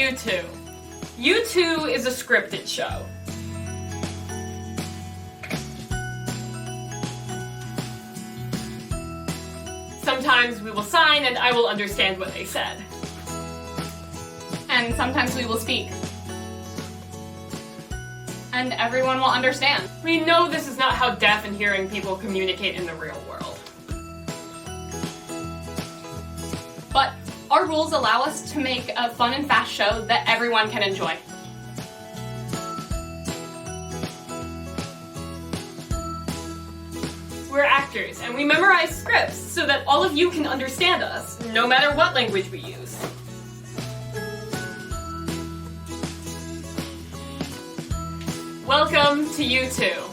U2. U2 is a scripted show. Sometimes we will sign and I will understand what they said. And sometimes we will speak. And everyone will understand. We know this is not how deaf and hearing people communicate in the real world. But our rules allow us to make a fun and fast show that everyone can enjoy. We're actors, and we memorize scripts so that all of you can understand us, no matter what language we use. Welcome to U2.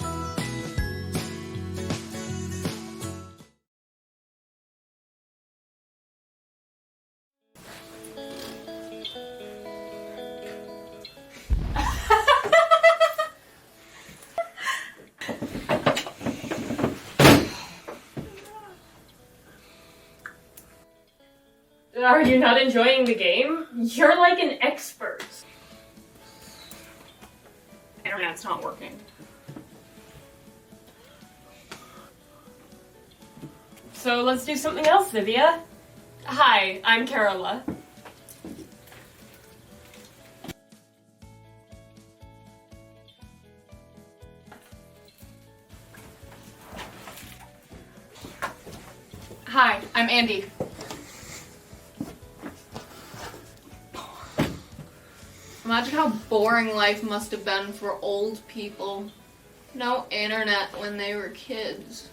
Are you not enjoying the game? You're like an expert. Internet's not working. So let's do something else, Vivia. Hi, I'm Carola. Hi, I'm Andy. Imagine how boring life must have been for old people. No internet when they were kids.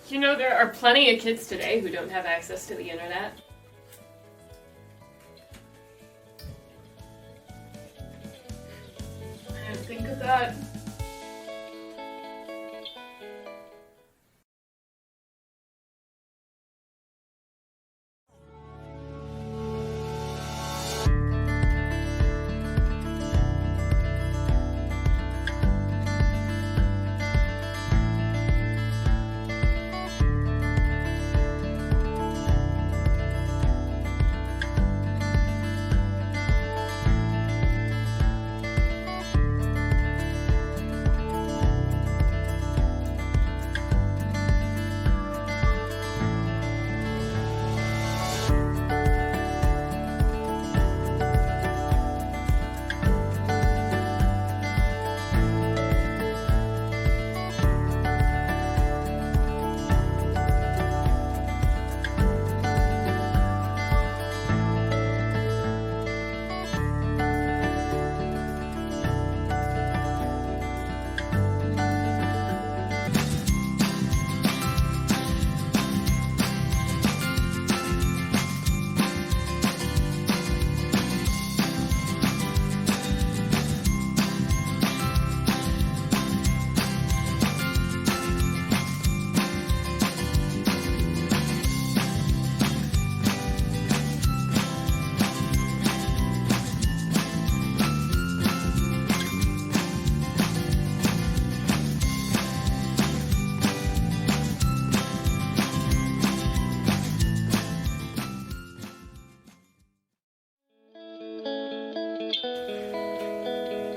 You know, there are plenty of kids today who don't have access to the internet. I didn't think of that.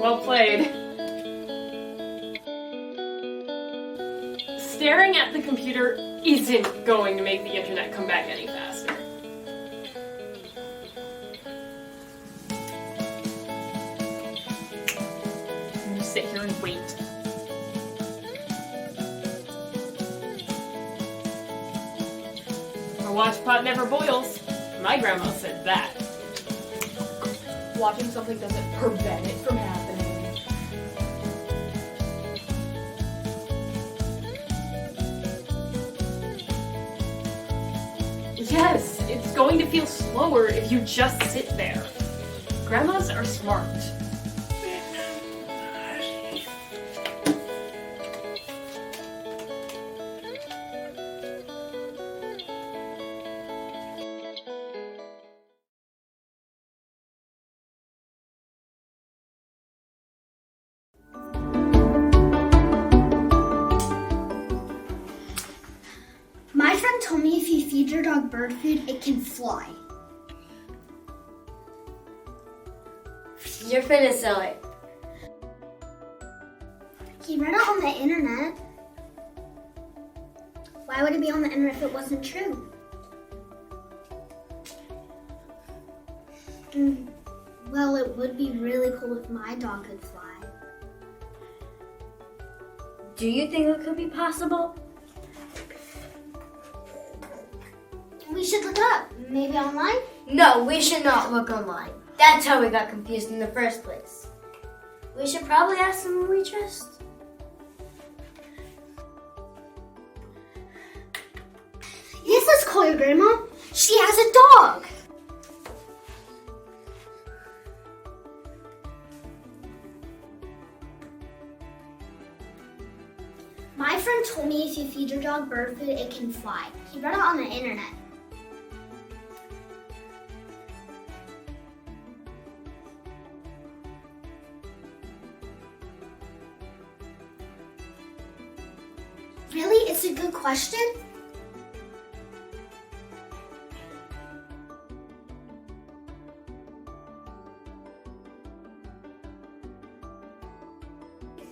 Well played. Staring at the computer isn't going to make the internet come back any faster. I'm gonna sit here and wait. A watch pot never boils. My grandma said that. Watching something doesn't prevent it from happening. Yes, it's going to feel slower if you just sit there. Grandmas are smart. told me if you feed your dog bird food, it can fly. You're finna sell it. He read it on the internet. Why would it be on the internet if it wasn't true? Well, it would be really cool if my dog could fly. Do you think it could be possible? We should look it up. Maybe online? No, we should not look online. That's how we got confused in the first place. We should probably ask someone we trust. Yes, let's call your grandma. She has a dog. My friend told me if you feed your dog bird food, it can fly. He read it on the internet. Really? It's a good question?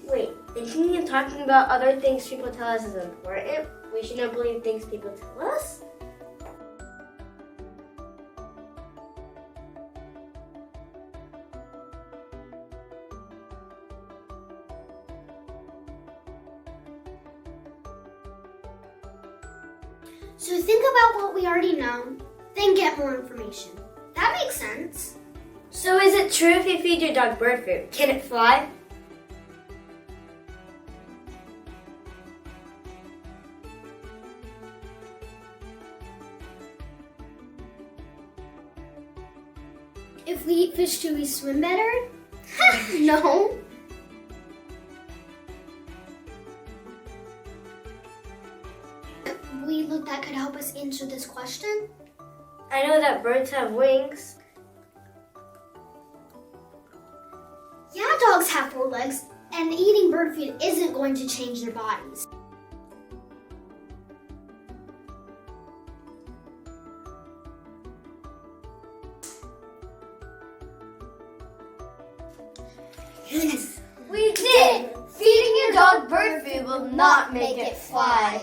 Wait, thinking and talking about other things people tell us is important? We should not believe things people tell us? So think about what we already know, then get more information. That makes sense. So is it true if you feed your dog bird food? Can it fly? If we eat fish, do we swim better? No. We look that could help us answer this question? I know that birds have wings. Yeah, dogs have 4 legs, and eating bird food isn't going to change their bodies. Yes, we did! Feeding your dog bird food will not make it fly.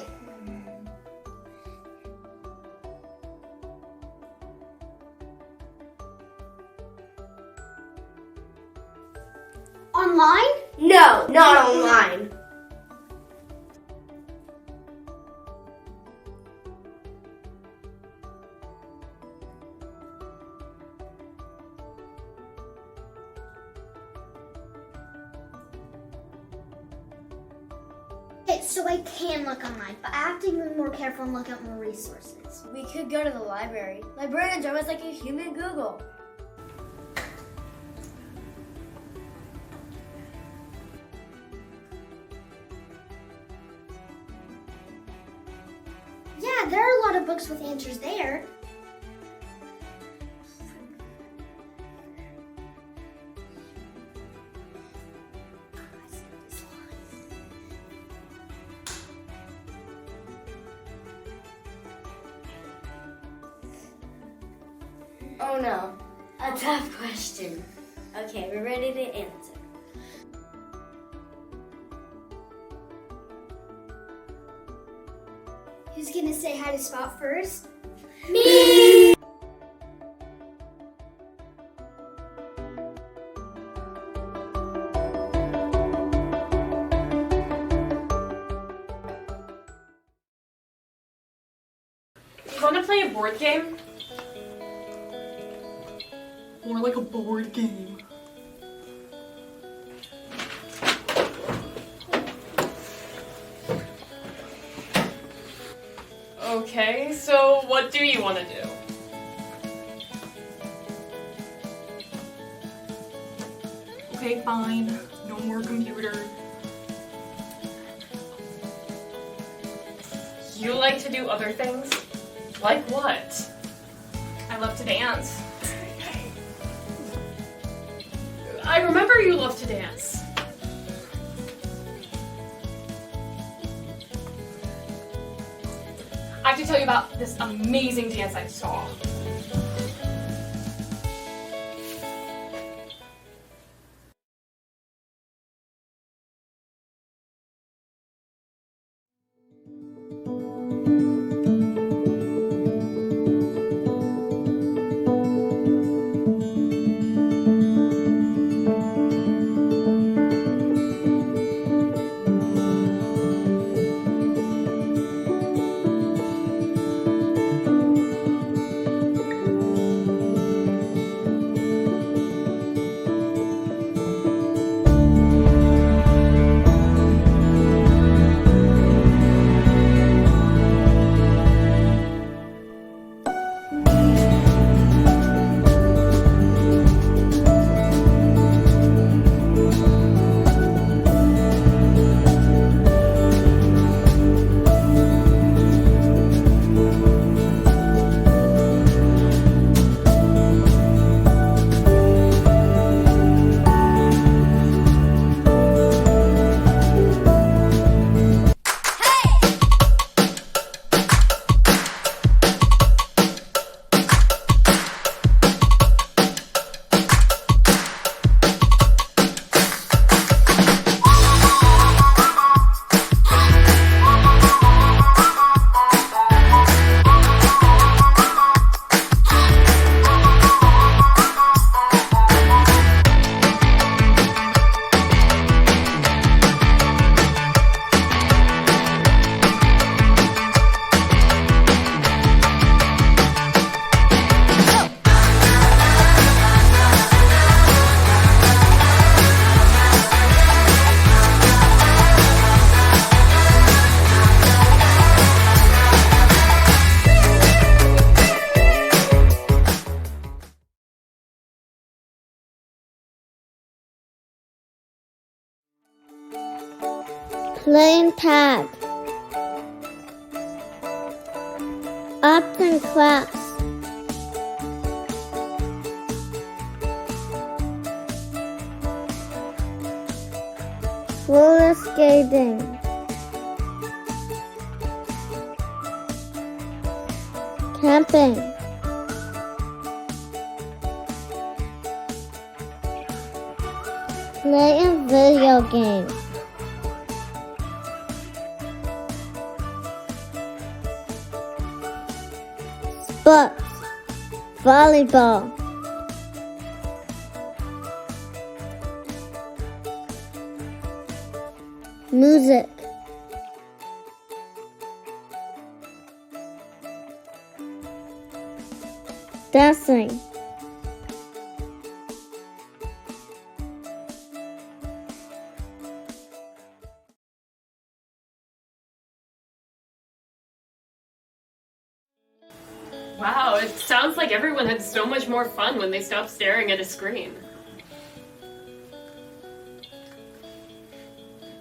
Online? No, not online. Okay, so I can look online, but I have to be more careful and look at more resources. We could go to the library. Librarians are almost like a human Google. Yeah, there are a lot of books with answers there. Oh no, a tough question. Okay, we're ready to answer. Who's gonna say hi to Spot first? Me! You want to play a board game? More like a board game. Okay, so what do you want to do? Okay, fine. No more computer. You like to do other things? Like what? I love to dance. I remember you love to dance. I have to tell you about this amazing dance I saw. Playing tag. Arts and crafts. Roller skating. Camping. Playing video games. Sports. Volleyball. Music. Dancing. Wow, it sounds like everyone had so much more fun when they stopped staring at a screen.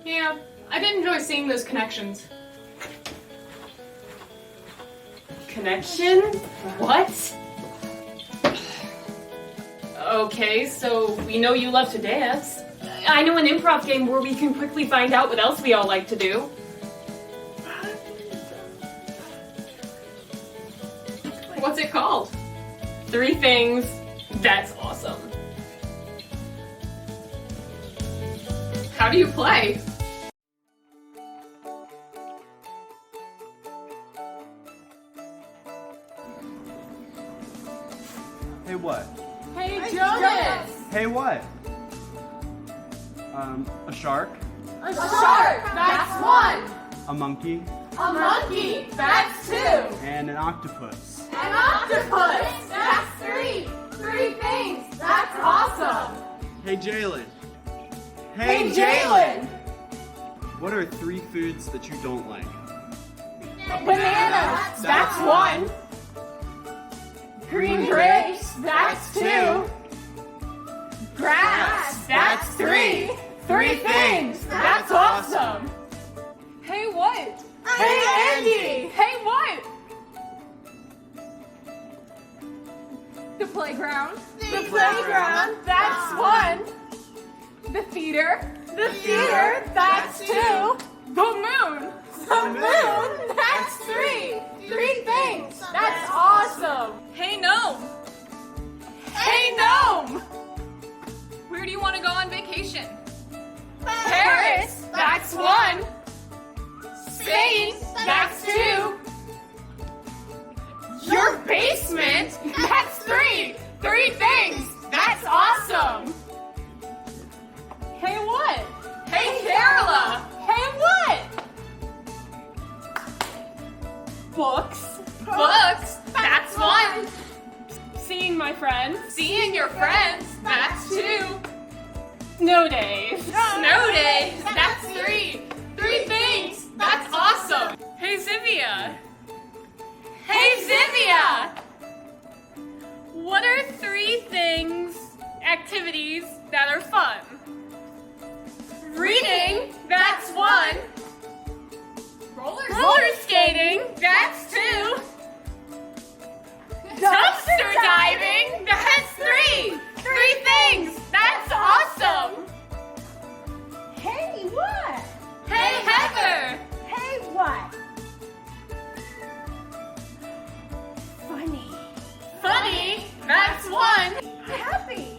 Yeah, I did enjoy seeing those connections. Connection? What? Okay, so we know you love to dance. I know an improv game where we can quickly find out what else we all like to do. What's it called? 3 things. That's awesome. How do you play? Hey, what? Hey, Jonas! Hey, what? A shark? A shark! That's 1! A monkey? A monkey! That's 2! And an octopus. An octopus! That's 3! 3 things! That's awesome! Hey, Jalen. Hey, Jalen! What are 3 foods that you don't like? Bananas! That's 1! Green grapes! That's 2! Grass! That's 3! 3 things! That's awesome! Hey, what? Hey, Andy! Hey, what? The playground. The playground. That's 1. The theater. The theater. That's 2. The moon. The moon. That's three. Three things. That's awesome. Hey gnome. Hey gnome. Where do you want to go on vacation? Paris. That's one. Spain. That's two. Your basement. That's three. Three things. That's awesome. Hey what? Hey Kerala. Hey what? Books. Books. That's one. Seeing my friends. Seeing your friends. That's two. Snow days. Snow days. That's three. Three things. That's awesome. Hey Zivia. Hey Zivia. What are three things, activities that are fun? Reading, that's one. Roller skating, that's two. Dumpster diving, that's three. Three things, that's awesome. Hey, what? Hey Heather. Hey, what? Funny. Funny, that's one. Happy.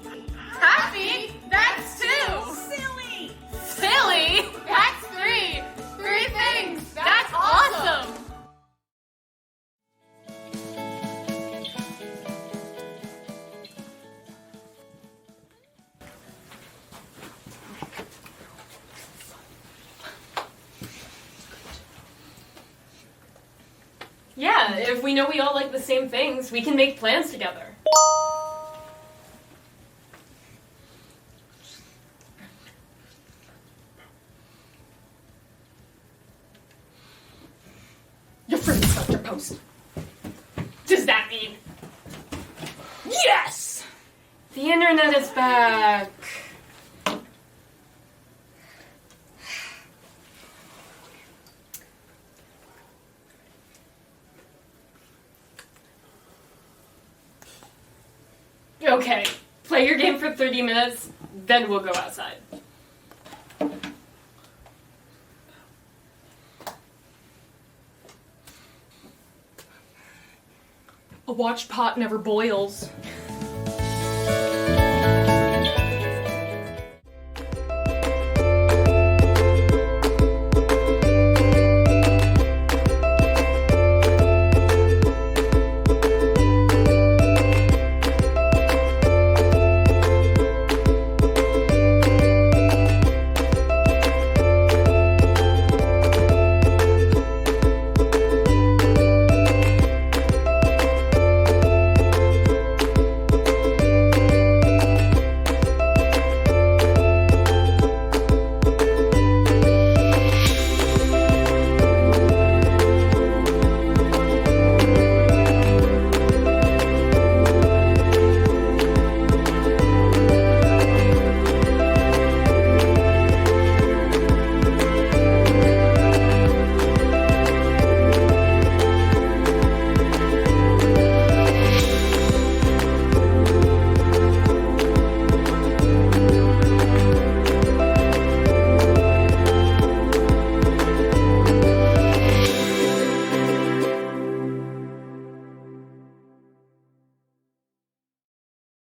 Happy, that's two. Silly. Silly, that's three. Three things, that's awesome. Yeah, if we know we all like the same things, we can make plans together. Your friend left your post. Does that mean? Yes! The internet is back. Okay, play your game for 30 minutes, then we'll go outside. A watched pot never boils.